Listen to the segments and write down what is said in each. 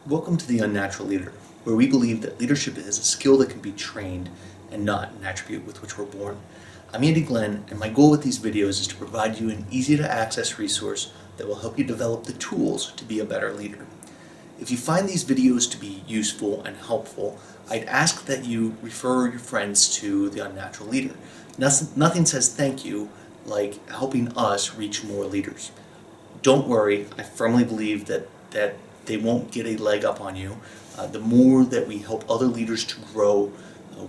Welcome to the Unnatural Leader, where we believe that leadership is a skill that can be trained and not an attribute with which we're born. I'm Andy Glenn, and my goal with these videos is to provide you an easy-to-access resource that will help you develop the tools to be a better leader. If you find these videos to be useful and helpful, I'd ask that you refer your friends to the Unnatural Leader. Nothing says thank you like helping us reach more leaders. Don't worry, I firmly believe that they won't get a leg up on you. The more that we help other leaders to grow,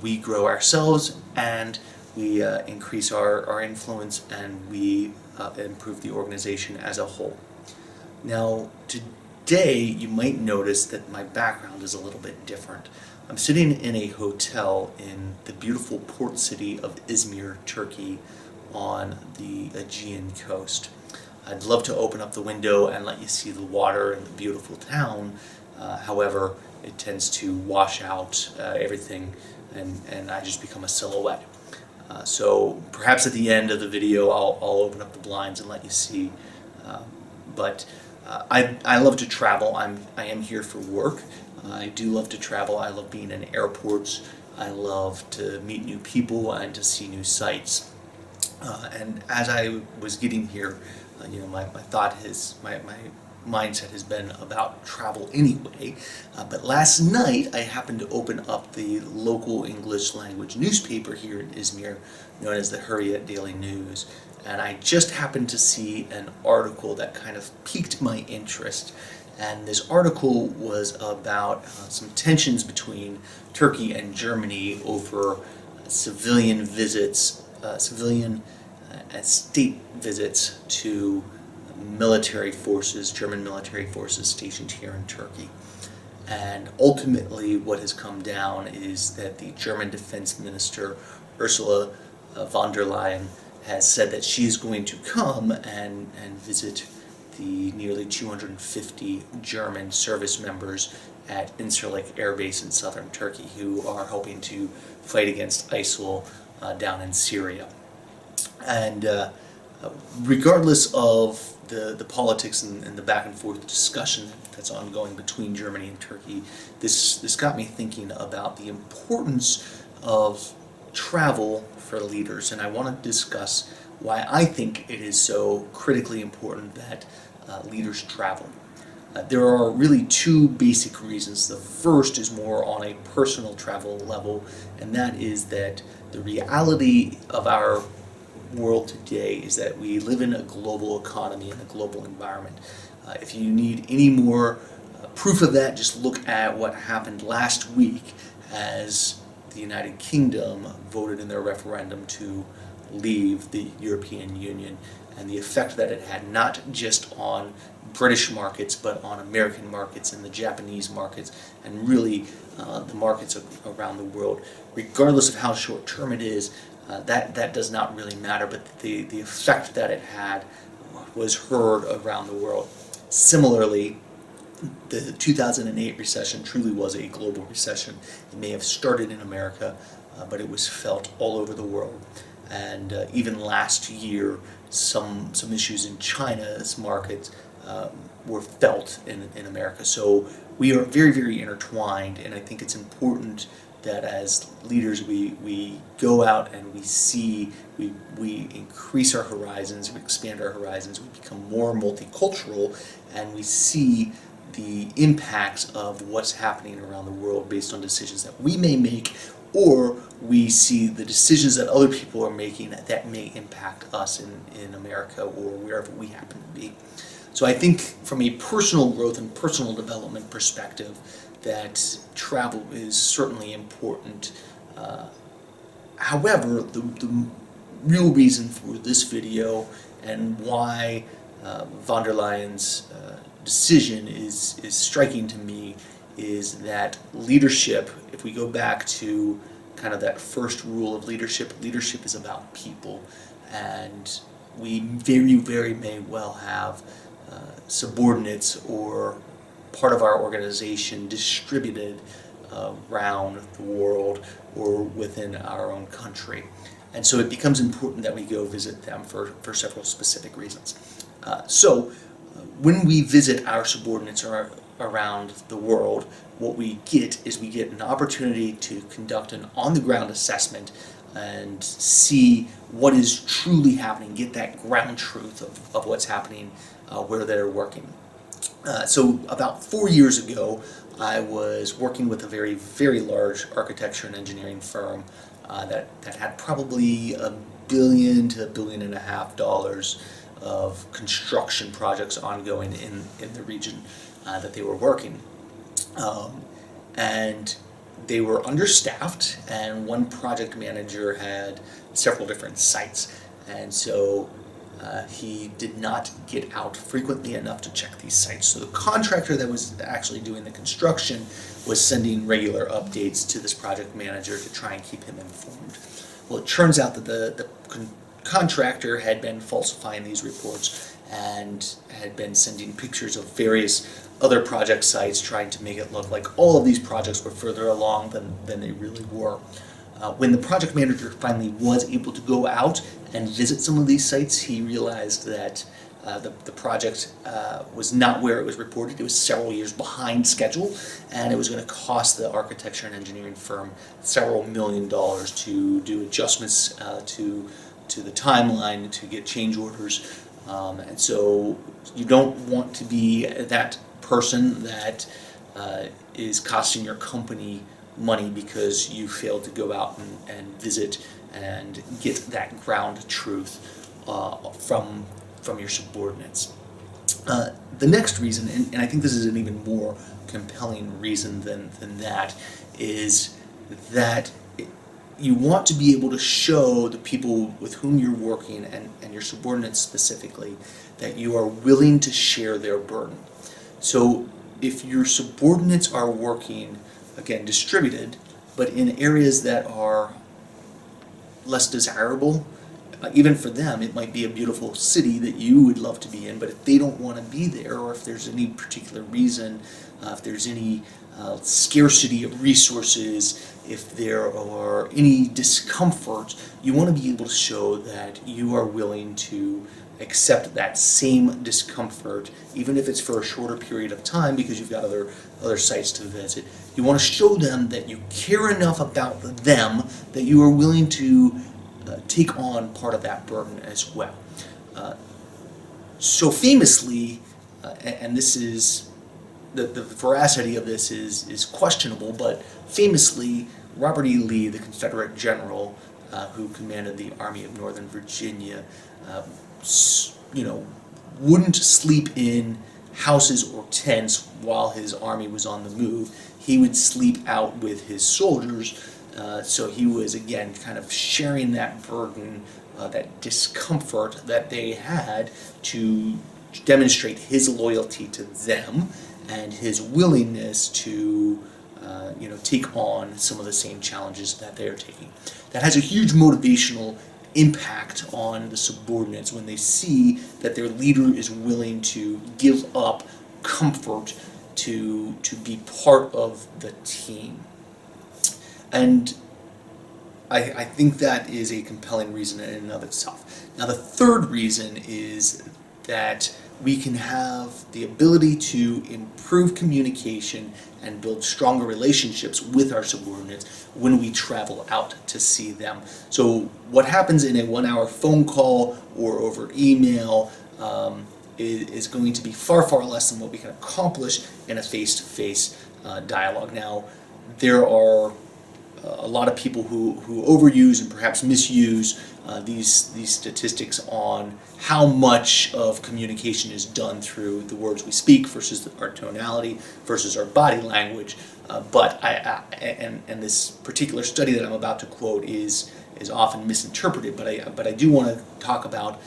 we grow ourselves, and we increase our influence, and we improve the organization as a whole. Now, today you might notice that my background is a little bit different. I'm sitting in a hotel in the beautiful port city of Izmir, Turkey, on the Aegean coast. I'd love to open up the window and let you see the water and the beautiful town. However, it tends to wash out everything, and I just become a silhouette. So perhaps at the end of the video I'll open up the blinds and let you see. I love to travel. I am here for work. I do love to travel. I love being in airports. I love to meet new people and to see new sights. And as I was getting here, my mindset has been about travel anyway. But last night I happened to open up the local English language newspaper here in Izmir, known as the Hurriyet Daily News, and I just happened to see an article that kind of piqued my interest. And this article was about some tensions between Turkey and Germany over civilian visits, state visits to military forces, German military forces stationed here in Turkey. And ultimately what has come down is that the German Defense Minister, Ursula von der Leyen, has said that she is going to come and visit the nearly 250 German service members at Incirlik Air Base in southern Turkey who are helping to fight against ISIL down in Syria. And regardless of the politics and the back and forth discussion that's ongoing between Germany and Turkey, this got me thinking about the importance of travel for leaders, and I want to discuss why I think it is so critically important that leaders travel. There are really two basic reasons. The first is more on a personal travel level, and that is that the reality of our world today is that we live in a global economy and a global environment. If you need any more proof of that, just look at what happened last week as the United Kingdom voted in their referendum to leave the European Union, and the effect that it had not just on British markets but on American markets and the Japanese markets and really the markets around the world. Regardless of how short term it is, that does not really matter, but the effect that it had was heard around the world. Similarly, the 2008 recession truly was a global recession. It may have started in America, but it was felt all over the world. And even last year, some issues in China's markets were felt in America. So we are very, very intertwined, and I think it's important that as leaders we go out and we see, we increase our horizons, we expand our horizons, we become more multicultural, and we see the impacts of what's happening around the world based on decisions that we may make, or we see the decisions that other people are making that may impact us in America or wherever we happen to be. So I think from a personal growth and personal development perspective, that travel is certainly important. However, the real reason for this video and why von der Leyen's decision is striking to me is that leadership, if we go back to kind of that first rule of leadership, leadership is about people, and we very, very may well have subordinates or part of our organization distributed around the world or within our own country. And so it becomes important that we go visit them for several specific reasons. So when we visit our subordinates or around the world, what we get is we get an opportunity to conduct an on-the-ground assessment and see what is truly happening, get that ground truth of what's happening where they're working. So about 4 years ago, I was working with a very, very large architecture and engineering firm that had probably $1 billion to $1.5 billion of construction projects ongoing in the region that they were working. And they were understaffed, and one project manager had several different sites. And so he did not get out frequently enough to check these sites. So the contractor that was actually doing the construction was sending regular updates to this project manager to try and keep him informed. Well, it turns out that the contractor had been falsifying these reports and had been sending pictures of various other project sites, trying to make it look like all of these projects were further along than they really were. When the project manager finally was able to go out and visit some of these sites, he realized that the project was not where it was reported. It was several years behind schedule, and it was going to cost the architecture and engineering firm several $1 million to do adjustments to the timeline, to get change orders. And so you don't want to be that person that is costing your company money because you failed to go out and visit and get that ground truth from your subordinates. The next reason, and I think this is an even more compelling reason than that, is that you want to be able to show the people with whom you're working and your subordinates specifically that you are willing to share their burden. So if your subordinates are working, again, distributed, but in areas that are less desirable, even for them, it might be a beautiful city that you would love to be in, but if they don't want to be there, or if there's any particular reason, if there's any scarcity of resources, if there are any discomfort, you want to be able to show that you are willing to accept that same discomfort, even if it's for a shorter period of time because you've got other sites to visit. You want to show them that you care enough about them that you are willing to take on part of that burden as well. So famously, and this is the veracity of this is questionable, but famously, Robert E. Lee, the Confederate general who commanded the Army of Northern Virginia, wouldn't sleep in houses or tents while his army was on the move. He would sleep out with his soldiers. So he was, again, kind of sharing that burden, that discomfort that they had, to demonstrate his loyalty to them and his willingness to take on some of the same challenges that they're taking. That has a huge motivational impact on the subordinates when they see that their leader is willing to give up comfort to be part of the team. And I think that is a compelling reason in and of itself. Now, the third reason is that we can have the ability to improve communication and build stronger relationships with our subordinates when we travel out to see them. So what happens in a 1-hour phone call or over email is going to be far, far less than what we can accomplish in a face-to-face dialogue. Now, there are a lot of people who overuse and perhaps misuse these statistics on how much of communication is done through the words we speak versus our tonality versus our body language. But this particular study that I'm about to quote is often misinterpreted. But I do want to talk about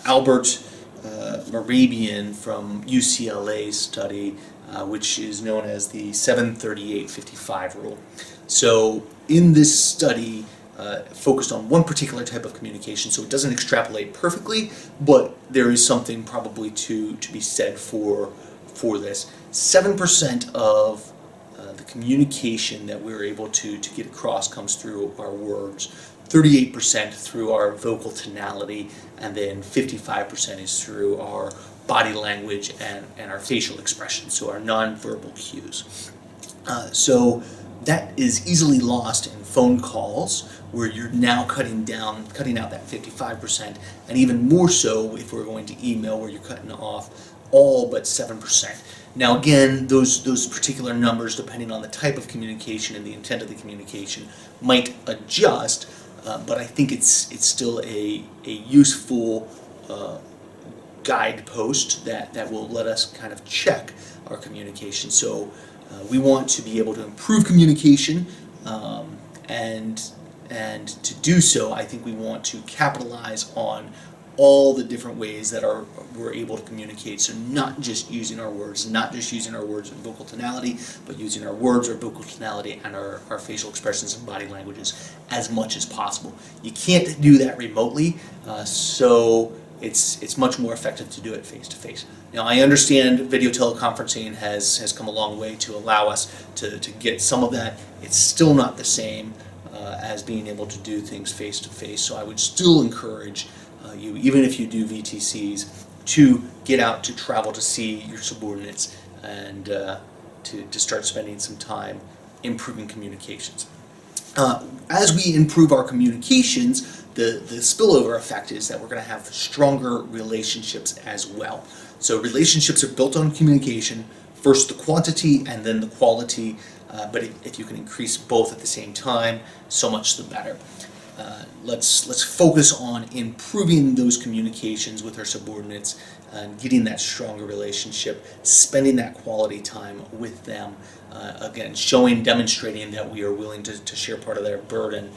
Albert Mehrabian from UCLA's study, which is known as the 738-55 rule. So in this study, focused on one particular type of communication, so it doesn't extrapolate perfectly, but there is something probably to be said for this. 7% of the communication that we're able to get across comes through our words, 38% through our vocal tonality, and then 55% is through our body language and our facial expressions, so our nonverbal cues. So that is easily lost in phone calls, where you're now cutting out that 55%, and even more so if we're going to email, where you're cutting off all but 7%. Now again, those particular numbers, depending on the type of communication and the intent of the communication, might adjust, but I think it's still a useful guidepost that will let us kind of check our communication. So we want to be able to improve communication, and to do so, I think we want to capitalize on all the different ways that we're able to communicate. So not just using our words, not just using our words and vocal tonality, but using our words, our vocal tonality, and our facial expressions and body languages as much as possible. You can't do that remotely, so it's much more effective to do it face to face. Now I understand video teleconferencing has come a long way to allow us to get some of that. It's still not the same as being able to do things face to face, so I would still encourage you, even if you do VTCs, to get out, to travel to see your subordinates, and to start spending some time improving communications. As we improve our communications, the spillover effect is that we're going to have stronger relationships as well. So relationships are built on communication, first the quantity and then the quality, but if you can increase both at the same time, so much the better. Let's focus on improving those communications with our subordinates and getting that stronger relationship, spending that quality time with them, again, demonstrating that we are willing to share part of their burden,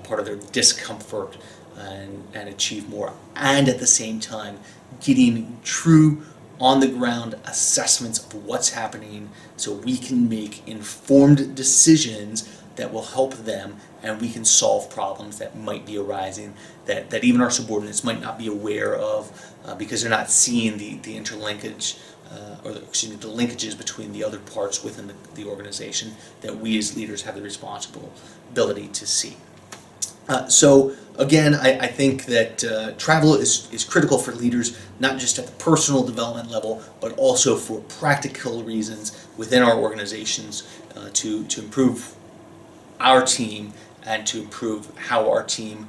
part of their discomfort, and achieve more, and at the same time getting true on-the-ground assessments of what's happening so we can make informed decisions that will help them, and we can solve problems that might be arising that even our subordinates might not be aware of, because they're not seeing the interlinkage, the linkages between the other parts within the organization that we as leaders have the responsibility to see. So again, I think that travel is critical for leaders, not just at the personal development level, but also for practical reasons within our organizations, to improve our team and to improve how our team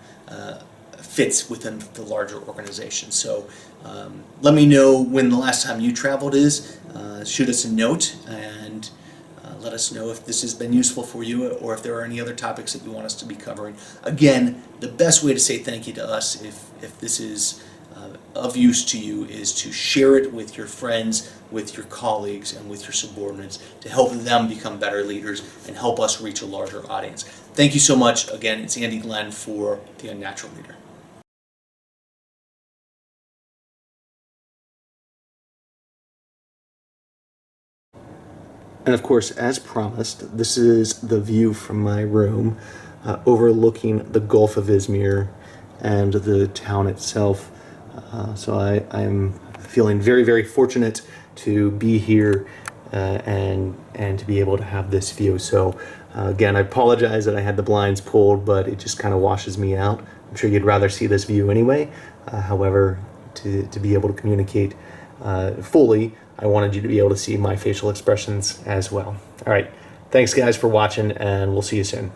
fits within the larger organization. So let me know when the last time you traveled is. Shoot us a note and let us know if this has been useful for you, or if there are any other topics that you want us to be covering. Again, the best way to say thank you to us, if this is of use to you, is to share it with your friends, with your colleagues, and with your subordinates, to help them become better leaders and help us reach a larger audience. Thank you so much. Again, it's Andy Glenn for The Unnatural Leader. And of course, as promised, this is the view from my room, overlooking the Gulf of Izmir and the town itself. So I'm feeling very, very fortunate to be here and to be able to have this view. So again, I apologize that I had the blinds pulled, but it just kind of washes me out. I'm sure you'd rather see this view anyway. However, to be able to communicate fully, I wanted you to be able to see my facial expressions as well. All right, thanks guys for watching, and we'll see you soon.